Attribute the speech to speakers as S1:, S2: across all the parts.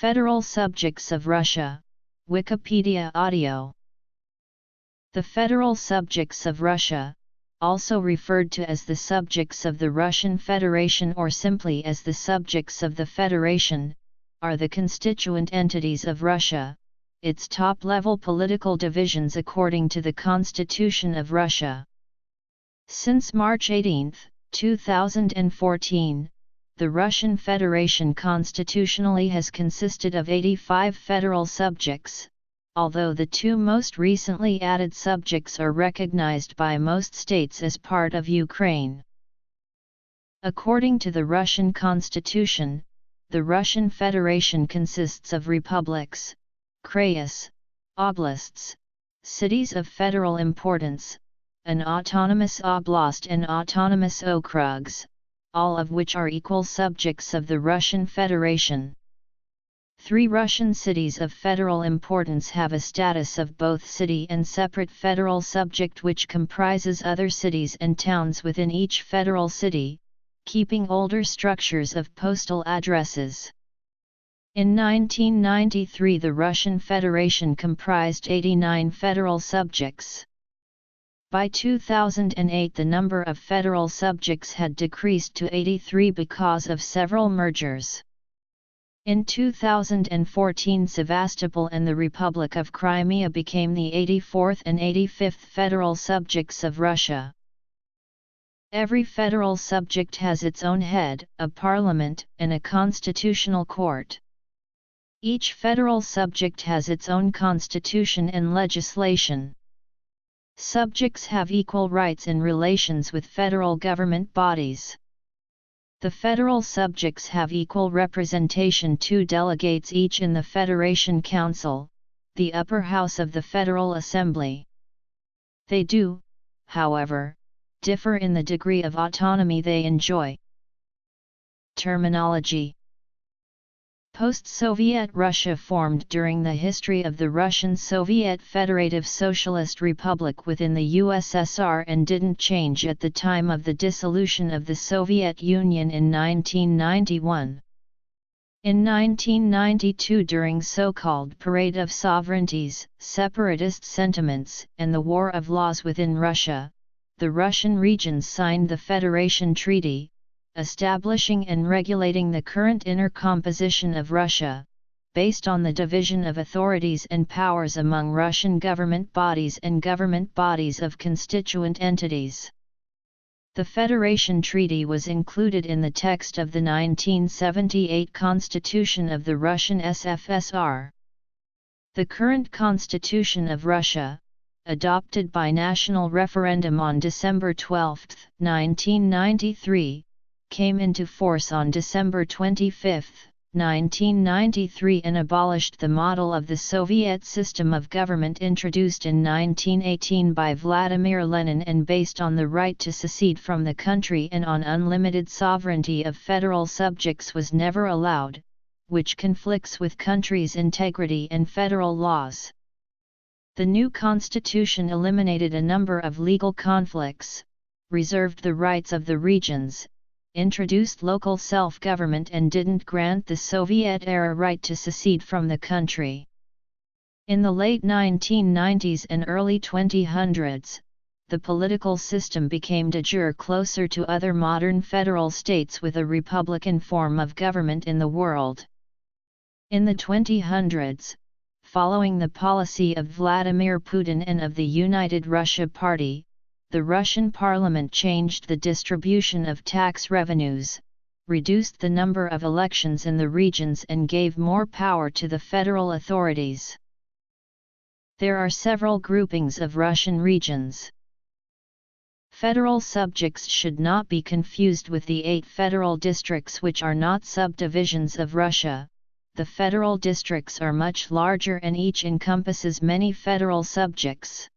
S1: Federal subjects of Russia, Wikipedia audio. The federal subjects of Russia, also referred to as the subjects of the Russian Federation or simply as the subjects of the Federation, are the constituent entities of Russia, its top-level political divisions according to the Constitution of Russia. Since March 18, 2014, the Russian Federation constitutionally has consisted of 85 federal subjects, although the two most recently added subjects are recognized by most states as part of Ukraine. According to the Russian Constitution, the Russian Federation consists of republics, krayas, oblasts, cities of federal importance, an autonomous oblast and autonomous okrugs, all of which are equal subjects of the Russian Federation. 3 Russian cities of federal importance have a status of both city and separate federal subject, which comprises other cities and towns within each federal city, keeping older structures of postal addresses. In 1993 the Russian Federation comprised 89 federal subjects. By 2008 the number of federal subjects had decreased to 83 because of several mergers. In 2014 Sevastopol and the Republic of Crimea became the 84th and 85th federal subjects of Russia. Every federal subject has its own head, a parliament, and a constitutional court. Each federal subject has its own constitution and legislation. Subjects have equal rights in relations with federal government bodies. The federal subjects have equal representation, 2 delegates each in the Federation Council, the upper house of the Federal Assembly. They do, however, differ in the degree of autonomy they enjoy. Terminology. Post-Soviet Russia formed during the history of the Russian Soviet Federative Socialist Republic within the USSR and didn't change at the time of the dissolution of the Soviet Union in 1991. In 1992, during so-called Parade of Sovereignties, separatist sentiments, and the War of Laws within Russia, the Russian regions signed the Federation Treaty, establishing and regulating the current inner composition of Russia, based on the division of authorities and powers among Russian government bodies and government bodies of constituent entities. The Federation Treaty was included in the text of the 1978 Constitution of the Russian SFSR. The current Constitution of Russia, adopted by national referendum on December 12, 1993, came into force on December 25, 1993 and abolished the model of the Soviet system of government introduced in 1918 by Vladimir Lenin and based on the right to secede from the country and on unlimited sovereignty of federal subjects was never allowed, which conflicts with country's integrity and federal laws. The new constitution eliminated a number of legal conflicts, reserved the rights of the regions, introduced local self-government and didn't grant the Soviet-era right to secede from the country. In the late 1990s and early 2000s, the political system became de jure closer to other modern federal states with a republican form of government in the world. In the 2000s, following the policy of Vladimir Putin and of the United Russia Party, the Russian parliament changed the distribution of tax revenues, reduced the number of elections in the regions and gave more power to the federal authorities. There are several groupings of Russian regions. Federal subjects should not be confused with the 8 federal districts, which are not subdivisions of Russia. The federal districts are much larger and each encompasses many federal subjects.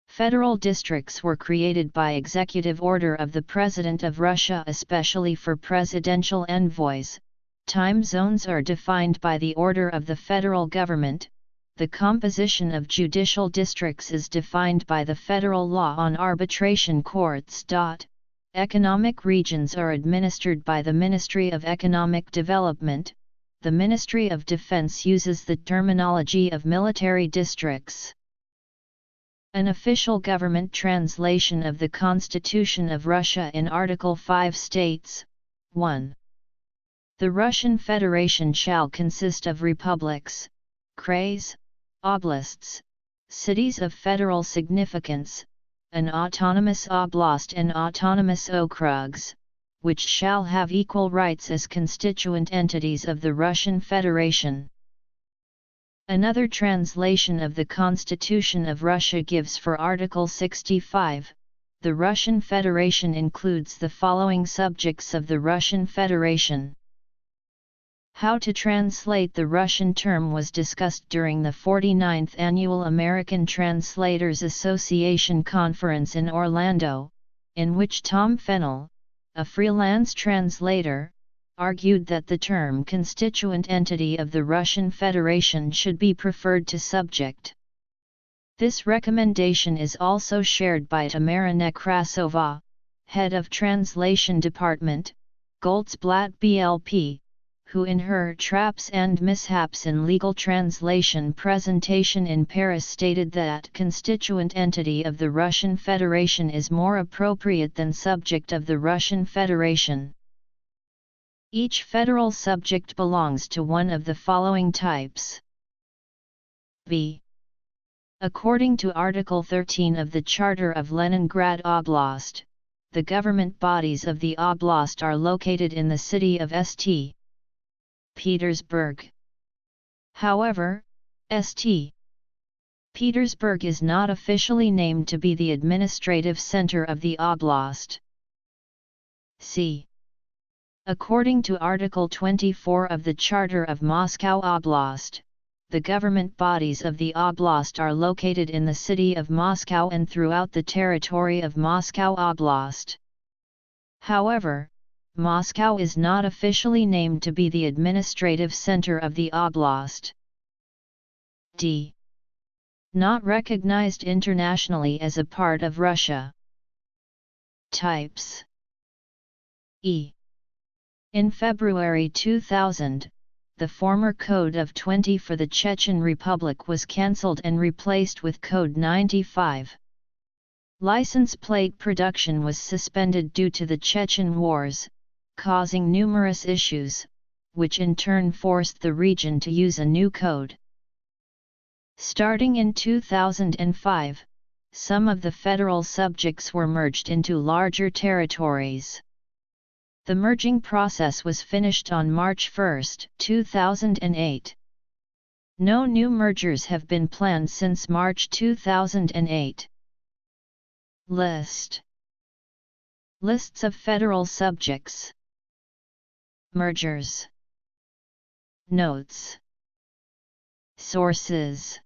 S1: Federal districts were created by executive order of the President of Russia especially for presidential envoys. Time zones are defined by the order of the federal government. The composition of judicial districts is defined by the federal law on arbitration courts. Economic regions are administered by the Ministry of Economic Development. the Ministry of Defense uses the terminology of military districts. An official government translation of the Constitution of Russia in Article 5 states, 1. The Russian Federation shall consist of republics, krays, oblasts, cities of federal significance, an autonomous oblast and autonomous okrugs, which shall have equal rights as constituent entities of the Russian Federation. Another translation of the Constitution of Russia gives for Article 65, the Russian Federation includes the following subjects of the Russian Federation. How to translate the Russian term was discussed during the 49th Annual American Translators Association Conference in Orlando, in which Tom Fennell, a freelance translator, argued that the term constituent entity of the Russian Federation should be preferred to subject. This recommendation is also shared by Tamara Nekrasova, head of Translation Department, Goldsblatt BLP, who in her Traps and Mishaps in Legal Translation presentation in Paris stated that constituent entity of the Russian Federation is more appropriate than subject of the Russian Federation. Each federal subject belongs to one of the following types. B. According to Article 13 of the Charter of Leningrad Oblast, the government bodies of the oblast are located in the city of St. Petersburg. However, St. Petersburg is not officially named to be the administrative center of the oblast. C. According to Article 24 of the Charter of Moscow Oblast, the government bodies of the oblast are located in the city of Moscow and throughout the territory of Moscow Oblast. However, Moscow is not officially named to be the administrative center of the oblast. D. Not recognized internationally as a part of Russia. Types. E. In February 2000, the former Code of 20 for the Chechen Republic was cancelled and replaced with Code 95. License plate production was suspended due to the Chechen Wars, causing numerous issues, which in turn forced the region to use a new code. Starting in 2005, some of the federal subjects were merged into larger territories. The merging process was finished on March 1, 2008. No new mergers have been planned since March 2008. List. Lists of federal subjects. Mergers. Notes. Sources.